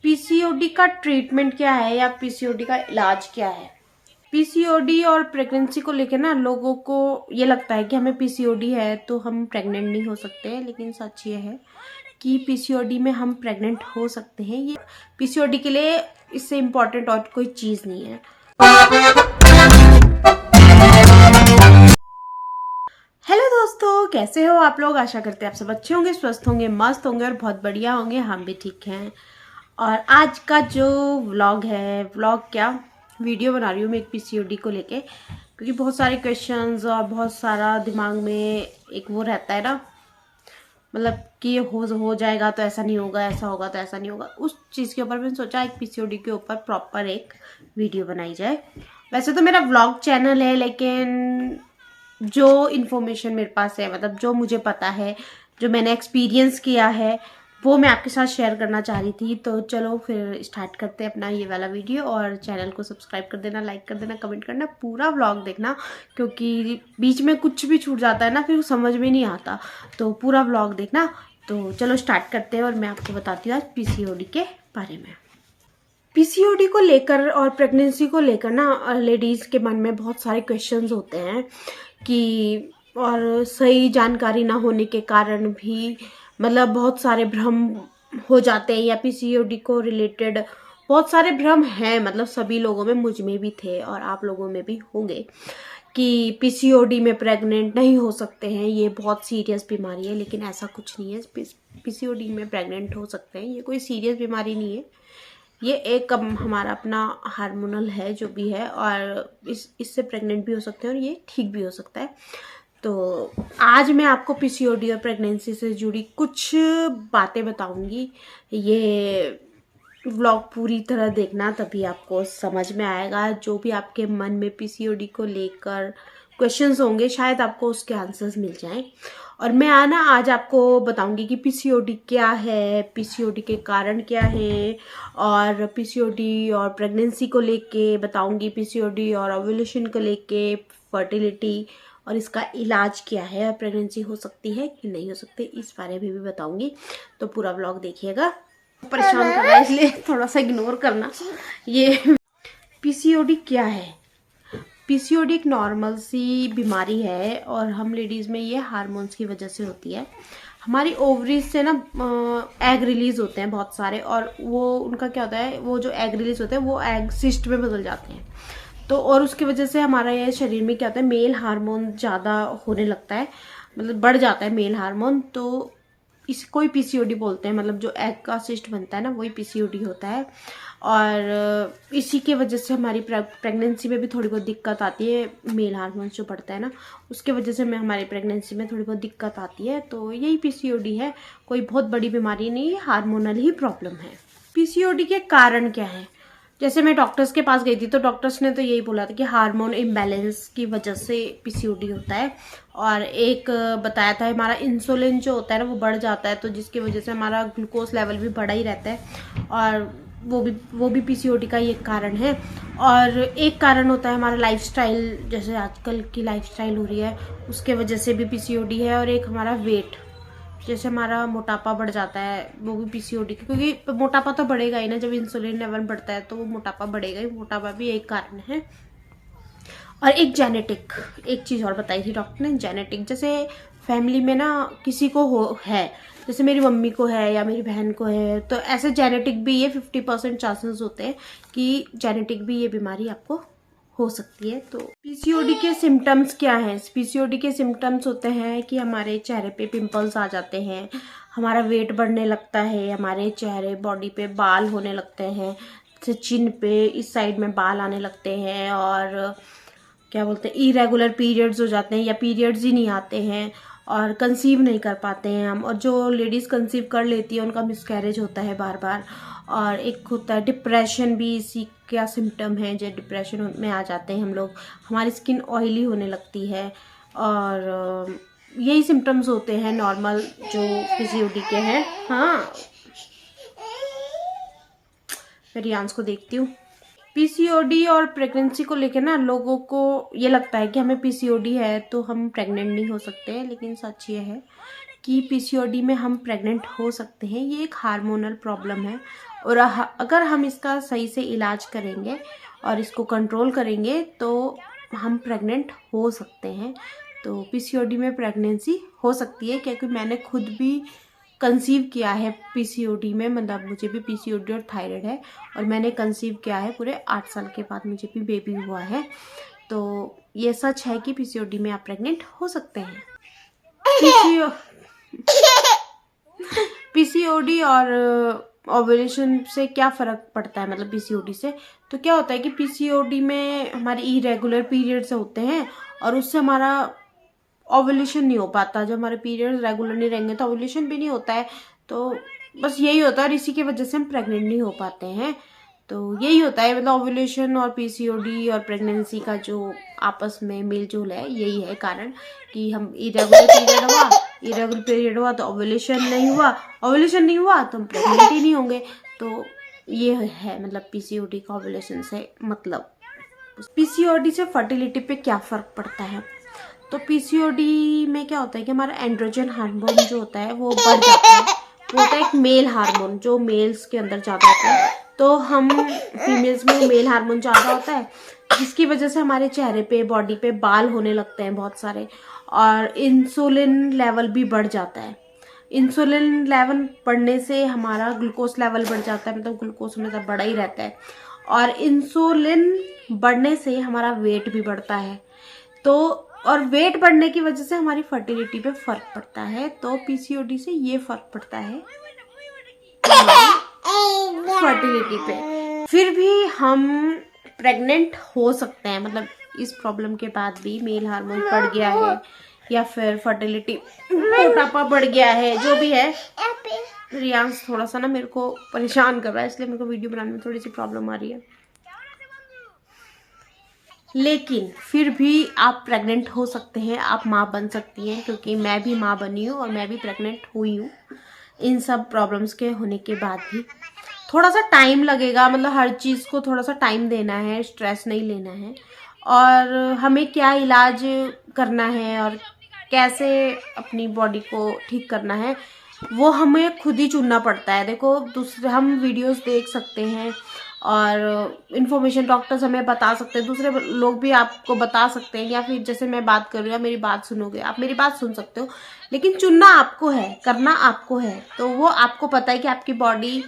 PCOD का treatment क्या है या पीसीओडी का इलाज क्या है। पीसीओडी और प्रेगनेंसी को लेकर ना लोगों को ये लगता है कि हमें पीसीओडी है तो हम प्रेग्नेंट नहीं हो सकते, लेकिन सच ये है कि पीसीओडी में हम प्रेग्नेंट हो सकते हैं। ये पीसीओडी के लिए इससे इम्पोर्टेंट और कोई चीज़ नहीं है। हेलो दोस्तों, कैसे हो आप लोग। आशा करते हैं आप सब अच्छे होंगे, स्वस्थ होंगे, मस्त होंगे और बहुत बढ़िया होंगे। हम भी ठीक हैं। और आज का जो व्लॉग है, व्लॉग क्या वीडियो बना रही हूँ मैं एक पीसीओडी को लेके, क्योंकि बहुत सारे क्वेश्चंस और बहुत सारा दिमाग में एक वो रहता है ना, मतलब कि हो जाएगा तो ऐसा नहीं होगा, ऐसा होगा तो ऐसा नहीं होगा। उस चीज़ के ऊपर मैंने सोचा एक पीसीओडी के ऊपर प्रॉपर एक वीडियो बनाई जाए। वैसे तो मेरा व्लॉग चैनल है, लेकिन जो इन्फॉर्मेशन मेरे पास है, मतलब जो मुझे पता है, जो मैंने एक्सपीरियंस किया है, वो मैं आपके साथ शेयर करना चाह रही थी। तो चलो फिर स्टार्ट करते हैं अपना ये वाला वीडियो। और चैनल को सब्सक्राइब कर देना, लाइक कर देना, कमेंट करना, पूरा व्लॉग देखना, क्योंकि बीच में कुछ भी छूट जाता है ना, फिर समझ में नहीं आता। तो पूरा व्लॉग देखना। तो चलो स्टार्ट करते हैं और मैं आपको बताती हूँ आज पीसीओडी के बारे में। पीसीओडी को लेकर और प्रेगनेंसी को लेकर ना लेडीज़ के मन में बहुत सारे क्वेश्चंस होते हैं कि, और सही जानकारी ना होने के कारण भी मतलब बहुत सारे भ्रम हो जाते हैं, या पीसीओडी को रिलेटेड बहुत सारे भ्रम हैं। मतलब सभी लोगों में, मुझ में भी थे और आप लोगों में भी होंगे, कि पीसीओडी में प्रेग्नेंट नहीं हो सकते हैं, ये बहुत सीरियस बीमारी है। लेकिन ऐसा कुछ नहीं है, पीसीओडी में प्रेग्नेंट हो सकते हैं, ये कोई सीरियस बीमारी नहीं है। ये एक हमारा अपना हार्मोनल है जो भी है, और इससे प्रेग्नेंट भी हो सकते हैं और ये ठीक भी हो सकता है। तो आज मैं आपको पीसीओडी और प्रेगनेंसी से जुड़ी कुछ बातें बताऊंगी। ये व्लॉग पूरी तरह देखना, तभी आपको समझ में आएगा। जो भी आपके मन में पीसीओडी को लेकर क्वेश्चंस होंगे, शायद आपको उसके आंसर्स मिल जाएं। और मैं आज आपको बताऊंगी कि पीसीओडी क्या है, पीसीओडी के कारण क्या है, और पीसीओडी और प्रेगनेंसी को लेके बताऊंगी, पीसीओडी और ओव्यूलेशन को लेके, फर्टिलिटी और इसका इलाज क्या है, और प्रेगनेंसी हो सकती है कि नहीं हो सकती, इस बारे में भी बताऊंगी। तो पूरा व्लॉग देखिएगा। परेशान कर रहा है इसलिए थोड़ा सा इग्नोर करना। ये पीसीओडी क्या है। पीसीओडी एक नॉर्मल सी बीमारी है, और हम लेडीज़ में ये हार्मोन्स की वजह से होती है। हमारी ओवरीज से ना एग रिलीज होते हैं बहुत सारे, और वो उनका क्या होता है, वो जो एग रिलीज होते हैं वो एग सिस्ट में बदल जाते हैं। तो और उसकी वजह से हमारा ये शरीर में क्या होता है, मेल हार्मोन ज़्यादा होने लगता है, मतलब बढ़ जाता है मेल हार्मोन। तो इसको ही पीसीओडी बोलते हैं। मतलब जो एग का सिस्ट बनता है ना, वही पीसीओडी होता है। और इसी के वजह से हमारी प्रेगनेंसी में भी थोड़ी बहुत दिक्कत आती है। मेल हार्मोन जो बढ़ता है ना, उसके वजह से हमारी प्रेगनेंसी में थोड़ी बहुत दिक्कत आती है। तो यही पीसीओडी है, कोई बहुत बड़ी बीमारी नहीं है, हार्मोनल ही प्रॉब्लम है। पीसीओडी के कारण क्या है। जैसे मैं डॉक्टर्स के पास गई थी, तो डॉक्टर्स ने तो यही बोला था कि हार्मोन इम्बैलेंस की वजह से पीसीओडी होता है। और एक बताया था हमारा इंसुलिन जो होता है ना, वो बढ़ जाता है, तो जिसकी वजह से हमारा ग्लूकोज लेवल भी बढ़ा ही रहता है, और वो भी पीसीओडी का एक कारण है। और एक कारण होता है हमारा लाइफस्टाइल, जैसे आजकल की लाइफस्टाइल हो रही है, उसके वजह से भी पीसीओडी है। और एक हमारा वेट, जैसे हमारा मोटापा बढ़ जाता है, वो भी पीसीओडी, क्योंकि मोटापा तो बढ़ेगा ही ना, जब इंसुलिन लेवल बढ़ता है तो वो मोटापा बढ़ेगा ही। मोटापा भी एक कारण है। और एक जेनेटिक, एक चीज़ और बताई थी डॉक्टर ने, जेनेटिक। जैसे फैमिली में ना किसी को है, जैसे मेरी मम्मी को है या मेरी बहन को है, तो ऐसे जेनेटिक भी ये 50% चांसेस होते हैं कि जेनेटिक भी ये बीमारी आपको हो सकती है। तो पीसीओडी के सिम्टम्स क्या हैं। पीसीओडी के सिम्टम्स होते हैं कि हमारे चेहरे पे पिंपल्स आ जाते हैं, हमारा वेट बढ़ने लगता है, हमारे चेहरे बॉडी पे बाल होने लगते हैं, जैसे चिन पे इस साइड में बाल आने लगते हैं, और क्या बोलते हैं, इरेगुलर पीरियड्स हो जाते हैं, या पीरियड्स ही नहीं आते हैं, और कंसीव नहीं कर पाते हैं हम। और जो लेडीज़ कंसीव कर लेती है उनका मिसकैरेज होता है बार बार। और एक होता है डिप्रेशन, भी इसी का सिम्टम है, जो डिप्रेशन में आ जाते हैं हम लोग। हमारी स्किन ऑयली होने लगती है, और यही सिम्टम्स होते हैं नॉर्मल जो पीसीओडी के हैं। हाँ, मैं रियांस को देखती हूँ। पीसीओडी और प्रेगनेंसी को लेकर ना लोगों को ये लगता है कि हमें पीसीओडी है तो हम प्रेग्नेंट नहीं हो सकते, लेकिन सच ये है कि पीसीओडी में हम प्रेग्नेंट हो सकते हैं। ये एक हार्मोनल प्रॉब्लम है और अगर हम इसका सही से इलाज करेंगे और इसको कंट्रोल करेंगे तो हम प्रेग्नेंट हो सकते हैं। तो पीसीओडी में प्रेगनेंसी हो सकती है, क्योंकि मैंने खुद भी कंसीव किया है पीसीओडी में, मतलब मुझे भी पीसीओडी और थायराइड है और मैंने कंसीव किया है पूरे 8 साल के बाद मुझे भी बेबी हुआ है। तो ये सच है कि पीसीओडी में आप प्रेग्नेंट हो सकते हैं। पीसीओडी और ओव्यूलेशन से क्या फ़र्क पड़ता है, मतलब पीसीओडी से? तो क्या होता है कि पीसीओडी में हमारे इरेगुलर पीरियड्स होते हैं और उससे हमारा ओव्यूलेशन नहीं हो पाता। जब हमारे पीरियड्स रेगुलर नहीं रहेंगे तो ओव्यूलेशन भी नहीं होता है। तो बस यही होता है और इसी की वजह से हम प्रेग्नेंट नहीं हो पाते हैं। तो यही होता है, मतलब ओव्यूलेशन और पीसीओडी और प्रेगनेंसी का जो आपस में मेलजोल है, यही है कारण कि हम इरेगुलर पीरियड हुआ तो ओव्यूलेशन नहीं हुआ तो हम प्रेग्नेंट ही नहीं होंगे। तो ये है मतलब पीसीओडी का ओव्यूलेशन से मतलब। पीसीओडी से फर्टिलिटी पे क्या फ़र्क पड़ता है? तो पीसीओडी में क्या होता है कि हमारा एंड्रोजन हार्मोन जो होता है वो बढ़ जाता है। वो होता है एक मेल हार्मोन जो मेल्स के अंदर ज़्यादा होता है। तो हम फीमेल्स में मेल हार्मोन ज़्यादा होता है, जिसकी वजह से हमारे चेहरे पे, बॉडी पे बाल होने लगते हैं बहुत सारे, और इंसुलिन लेवल भी बढ़ जाता है। इंसुलिन लेवल बढ़ने से हमारा ग्लूकोज लेवल बढ़ जाता है, मतलब ग्लूकोज हमेशा बढ़ा ही रहता है, और इंसुलिन बढ़ने से हमारा वेट भी बढ़ता है। तो और वेट बढ़ने की वजह से हमारी फर्टिलिटी पे फर्क पड़ता है। तो पीसीओडी से ये फर्क पड़ता है फर्टिलिटी पे। फिर भी हम प्रेग्नेंट हो सकते हैं, मतलब इस प्रॉब्लम के बाद भी मेल हार्मोन बढ़ गया है या फिर फर्टिलिटी मोटापा बढ़ गया है, जो भी है। रियांश थोड़ा सा ना मेरे को परेशान कर रहा है, इसलिए मेरे को वीडियो बनाने में थोड़ी सी प्रॉब्लम आ रही है। लेकिन फिर भी आप प्रेग्नेंट हो सकते हैं, आप माँ बन सकती हैं, क्योंकि मैं भी माँ बनी हूँ और मैं भी प्रेग्नेंट हुई हूँ। इन सब प्रॉब्लम्स के होने के बाद भी थोड़ा सा टाइम लगेगा, मतलब हर चीज़ को थोड़ा सा टाइम देना है, स्ट्रेस नहीं लेना है, और हमें क्या इलाज करना है और कैसे अपनी बॉडी को ठीक करना है वो हमें खुद ही चुनना पड़ता है। देखो, दूसरे हम वीडियोस देख सकते हैं और इन्फॉर्मेशन डॉक्टर्स हमें बता सकते हैं, दूसरे लोग भी आपको बता सकते हैं, या फिर जैसे मैं बात कर रही हूँ, मेरी बात सुनोगे, आप मेरी बात सुन सकते हो, लेकिन चुनना आपको है, करना आपको है। तो वो आपको पता है कि आपकी बॉडी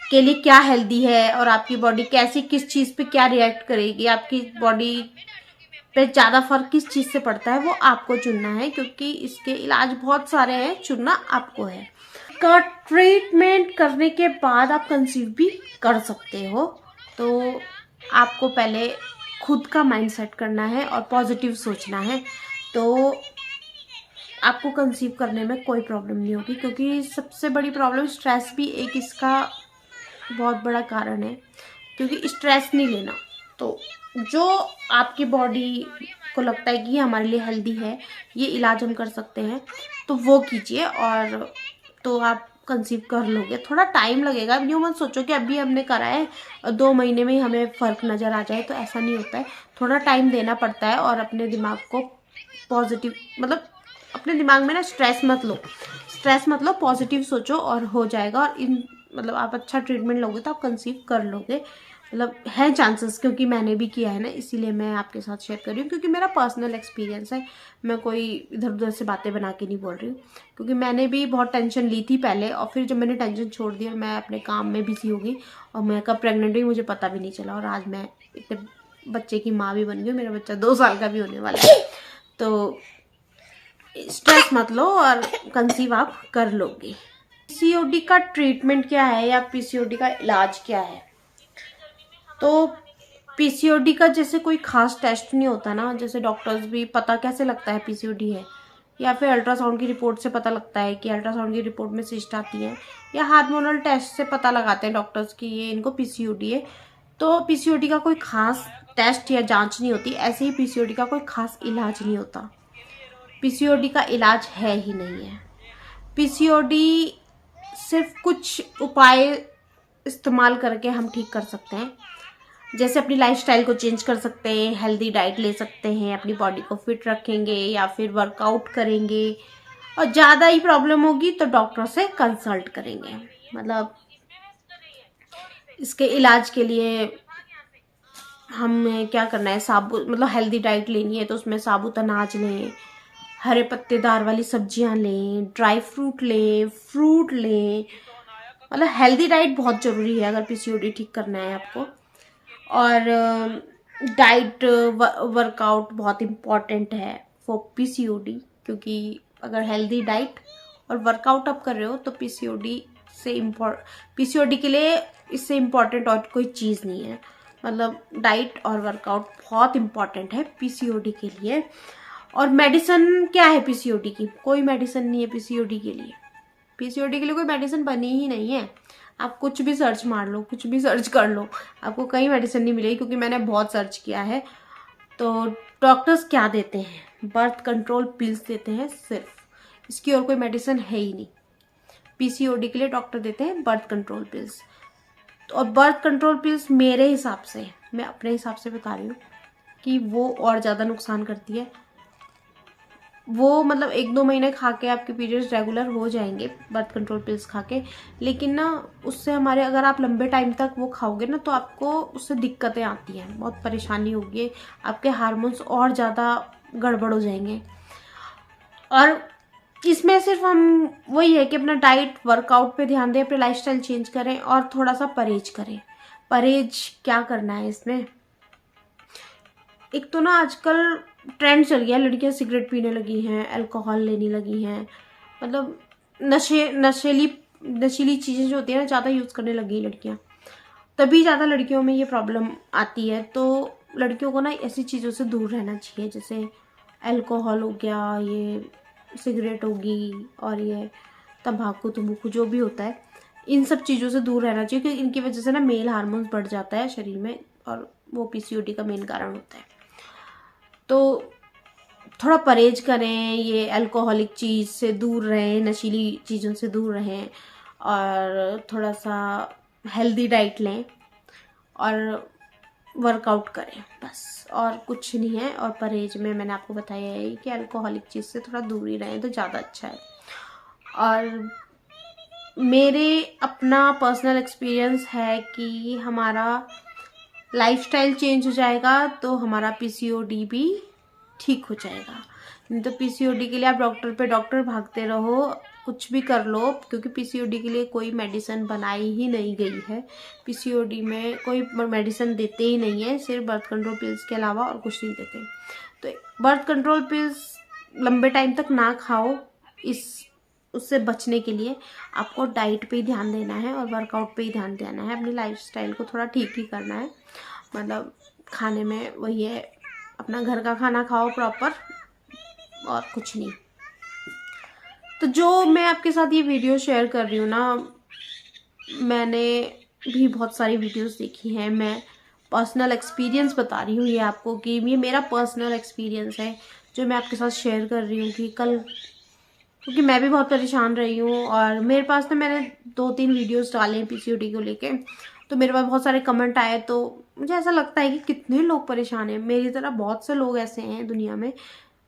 के लिए क्या हेल्दी है और आपकी बॉडी कैसी, किस चीज़ पे क्या रिएक्ट करेगी, आपकी बॉडी पे ज़्यादा फर्क किस चीज़ से पड़ता है, वो आपको चुनना है, क्योंकि इसके इलाज बहुत सारे हैं, चुनना आपको है। का ट्रीटमेंट करने के बाद आप कंसीव भी कर सकते हो। तो आपको पहले खुद का माइंड सेट करना है और पॉजिटिव सोचना है, तो आपको कंसीव करने में कोई प्रॉब्लम नहीं होगी। क्योंकि सबसे बड़ी प्रॉब्लम स्ट्रेस भी एक इसका बहुत बड़ा कारण है, क्योंकि स्ट्रेस नहीं लेना। तो जो आपकी बॉडी को लगता है कि ये हमारे लिए हेल्दी है, ये इलाज हम कर सकते हैं, तो वो कीजिए और तो आप कंसीव कर लोगे। थोड़ा टाइम लगेगा, यूँ मत सोचो कि अभी हमने करा है 2 महीने में ही हमें फ़र्क नज़र आ जाए, तो ऐसा नहीं होता है। थोड़ा टाइम देना पड़ता है और अपने दिमाग को पॉजिटिव, मतलब अपने दिमाग में ना स्ट्रेस मत लो, पॉजिटिव सोचो और हो जाएगा। और मतलब आप अच्छा ट्रीटमेंट लोगे तो आप कंसीव कर लोगे, मतलब है चांसेस, क्योंकि मैंने भी किया है ना, इसीलिए मैं आपके साथ शेयर कर रही हूँ, क्योंकि मेरा पर्सनल एक्सपीरियंस है। मैं कोई इधर उधर से बातें बना के नहीं बोल रही हूँ, क्योंकि मैंने भी बहुत टेंशन ली थी पहले, और फिर जब मैंने टेंशन छोड़ दी और मैं अपने काम में बिजी हो गई और मैं कब प्रेग्नेंट हुई मुझे पता भी नहीं चला, और आज मैं इतने बच्चे की माँ भी बन गई, मेरा बच्चा 2 साल का भी होने वाला है। तो स्ट्रेस मत लो और कंसीव आप कर लोगे। पीसीओडी का ट्रीटमेंट क्या है या पीसीओडी का इलाज क्या है? तो पीसीओडी का जैसे कोई खास टेस्ट नहीं होता ना, जैसे डॉक्टर्स भी पता कैसे लगता है पीसीओडी है, या फिर अल्ट्रासाउंड की रिपोर्ट से पता लगता है कि अल्ट्रासाउंड की रिपोर्ट में सिस्ट आती है, या हार्मोनल टेस्ट से पता लगाते हैं डॉक्टर्स कि ये इनको पीसीओडी है। तो पीसीओडी का कोई खास टेस्ट या जांच नहीं होती, ऐसे ही पीसीओडी का कोई खास इलाज नहीं होता। पीसीओडी का इलाज है ही नहीं है। पीसीओडी सिर्फ कुछ उपाय इस्तेमाल करके हम ठीक कर सकते हैं, जैसे अपनी लाइफस्टाइल को चेंज कर सकते हैं, हेल्दी डाइट ले सकते हैं, अपनी बॉडी को फिट रखेंगे, या फिर वर्कआउट करेंगे, और ज़्यादा ही प्रॉब्लम होगी तो डॉक्टर से कंसल्ट करेंगे। मतलब इसके इलाज के लिए हमें क्या करना है, साबुत मतलब हेल्दी डाइट लेनी है तो उसमें साबुत अनाज लें, हरे पत्तेदार वाली सब्जियां लें, ड्राई फ्रूट लें, फ्रूट लें। मतलब हेल्दी डाइट बहुत ज़रूरी है अगर पीसीओडी ठीक करना है आपको। और डाइट वर्कआउट बहुत इम्पॉर्टेंट है फॉर पीसीओडी, क्योंकि अगर हेल्दी डाइट और वर्कआउट आप कर रहे हो तो पीसीओडी पीसीओडी के लिए इससे इम्पॉर्टेंट और कोई चीज़ नहीं है। मतलब डाइट और वर्कआउट बहुत इम्पॉर्टेंट है पीसीओडी के लिए। और मेडिसिन क्या है पीसीओडी की? कोई मेडिसिन नहीं है पीसीओडी के लिए। पीसीओडी के लिए कोई मेडिसिन बनी ही नहीं है। आप कुछ भी सर्च मार लो, कुछ भी सर्च कर लो, आपको कहीं मेडिसिन नहीं मिलेगी, क्योंकि मैंने बहुत सर्च किया है। तो डॉक्टर्स क्या देते हैं? बर्थ कंट्रोल पिल्स देते हैं सिर्फ, इसकी और कोई मेडिसिन है ही नहीं। पीसीओडी के लिए डॉक्टर देते हैं बर्थ कंट्रोल पिल्स। और बर्थ कंट्रोल पिल्स मेरे हिसाब से, मैं अपने हिसाब से बता रही हूँ कि वो और ज़्यादा नुकसान करती है। वो मतलब 1-2 महीने खा के आपके पीरियड्स रेगुलर हो जाएंगे बर्थ कंट्रोल पिल्स खा के, लेकिन ना उससे हमारे, अगर आप लंबे टाइम तक वो खाओगे ना तो आपको उससे दिक्कतें आती हैं, बहुत परेशानी होगी, आपके हार्मोन्स और ज़्यादा गड़बड़ हो जाएंगे। और इसमें सिर्फ हम वही है कि अपना डाइट वर्कआउट पे ध्यान दें, अपने लाइफस्टाइल चेंज करें और थोड़ा सा परहेज करें। परहेज क्या करना है इसमें? एक तो ना आजकल ट्रेंड चल गया, लड़कियां सिगरेट पीने लगी हैं, अल्कोहल लेने लगी हैं, मतलब नशीली चीज़ें जो होती है ना ज़्यादा यूज़ करने लगी लड़कियां, तभी ज़्यादा लड़कियों में ये प्रॉब्लम आती है। तो लड़कियों को ना ऐसी चीज़ों से दूर रहना चाहिए, जैसे अल्कोहल हो गया, ये सिगरेट होगी, और ये तंबाकू तंबाकू जो भी होता है, इन सब चीज़ों से दूर रहना चाहिए, क्योंकि इनकी वजह से ना मेल हार्मोन्स बढ़ जाता है शरीर में, और वो पीसीओडी का मेन कारण होता है। तो थोड़ा परहेज करें, ये अल्कोहलिक चीज़ से दूर रहें, नशीली चीज़ों से दूर रहें, और थोड़ा सा हेल्दी डाइट लें और वर्कआउट करें, बस और कुछ नहीं है। और परहेज में मैंने आपको बताया है कि अल्कोहलिक चीज़ से थोड़ा दूर ही रहें तो ज़्यादा अच्छा है। और मेरे अपना पर्सनल एक्सपीरियंस है कि हमारा लाइफस्टाइल चेंज हो जाएगा तो हमारा पीसीओडी भी ठीक हो जाएगा। नहीं तो पीसीओडी के लिए आप डॉक्टर भागते रहो, कुछ भी कर लो, क्योंकि पीसीओडी के लिए कोई मेडिसिन बनाई ही नहीं गई है। पीसीओडी में कोई मेडिसिन देते ही नहीं है, सिर्फ बर्थ कंट्रोल पिल्स के अलावा और कुछ नहीं देते। तो बर्थ कंट्रोल पिल्स लंबे टाइम तक ना खाओ, उससे बचने के लिए आपको डाइट पे ही ध्यान देना है और वर्कआउट पे ही ध्यान देना है। अपनी लाइफस्टाइल को थोड़ा ठीक ही करना है, मतलब खाने में वही है, अपना घर का खाना खाओ प्रॉपर, और कुछ नहीं। तो जो मैं आपके साथ ये वीडियो शेयर कर रही हूँ ना, मैंने भी बहुत सारी वीडियोस देखी हैं, मैं पर्सनल एक्सपीरियंस बता रही हूँ ये आपको, कि ये मेरा पर्सनल एक्सपीरियंस है जो मैं आपके साथ शेयर कर रही हूँ। कि कल, क्योंकि मैं भी बहुत परेशान रही हूँ, और मेरे पास ना, मैंने 2-3 वीडियोस डाले हैं पीसीओडी को लेके, तो मेरे पास बहुत सारे कमेंट आए, तो मुझे ऐसा लगता है कि कितने लोग परेशान हैं। मेरी तरह बहुत से लोग ऐसे हैं दुनिया में।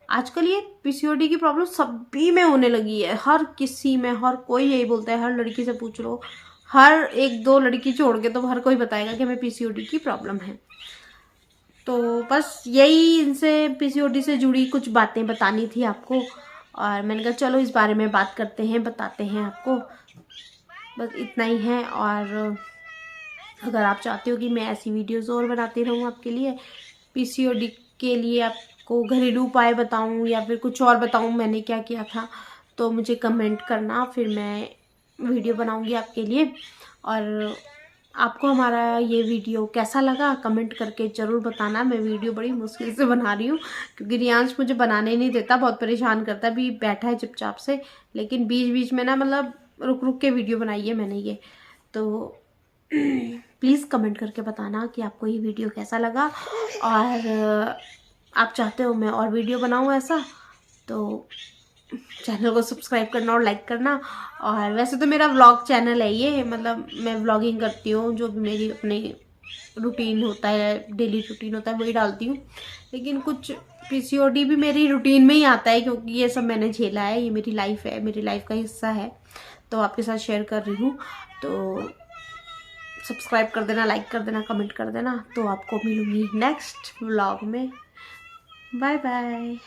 आजकल ये पीसीओडी की प्रॉब्लम सभी में होने लगी है, हर किसी में, हर कोई यही बोलता है, हर लड़की से पूछ लो, हर 1-2 लड़की छोड़ के तो हर कोई बताएगा कि हमें पीसीओडी की प्रॉब्लम है। तो बस यही इनसे पीसीओडी से जुड़ी कुछ बातें बतानी थी आपको, और मैंने कहा चलो इस बारे में बात करते हैं, बताते हैं आपको, बस इतना ही है। और अगर आप चाहते हो कि मैं ऐसी वीडियोस और बनाती रहूँ आपके लिए, पीसीओडी के लिए आपको घरेलू उपाय बताऊँ या फिर कुछ और बताऊँ मैंने क्या किया था, तो मुझे कमेंट करना, फिर मैं वीडियो बनाऊँगी आपके लिए। और आपको हमारा ये वीडियो कैसा लगा कमेंट करके ज़रूर बताना। मैं वीडियो बड़ी मुश्किल से बना रही हूँ, क्योंकि रियांश मुझे बनाने नहीं देता, बहुत परेशान करता है, अभी बैठा है चुपचाप से, लेकिन बीच बीच में ना, मतलब रुक रुक के वीडियो बनाई है मैंने ये। तो प्लीज़ कमेंट करके बताना कि आपको ये वीडियो कैसा लगा, और आप चाहते हो मैं और वीडियो बनाऊँ ऐसा, तो चैनल को सब्सक्राइब करना और लाइक करना। और वैसे तो मेरा व्लॉग चैनल है ये, मतलब मैं व्लॉगिंग करती हूँ, जो भी मेरी अपनी रूटीन होता है, डेली रूटीन होता है, वही डालती हूँ। लेकिन कुछ पीसीओडी भी मेरी रूटीन में ही आता है, क्योंकि ये सब मैंने झेला है, ये मेरी लाइफ है, मेरी लाइफ का हिस्सा है, तो आपके साथ शेयर कर रही हूँ। तो सब्सक्राइब कर देना, लाइक कर देना, कमेंट कर देना। तो आपको मिलूंगी नेक्स्ट व्लॉग में। Bye bye.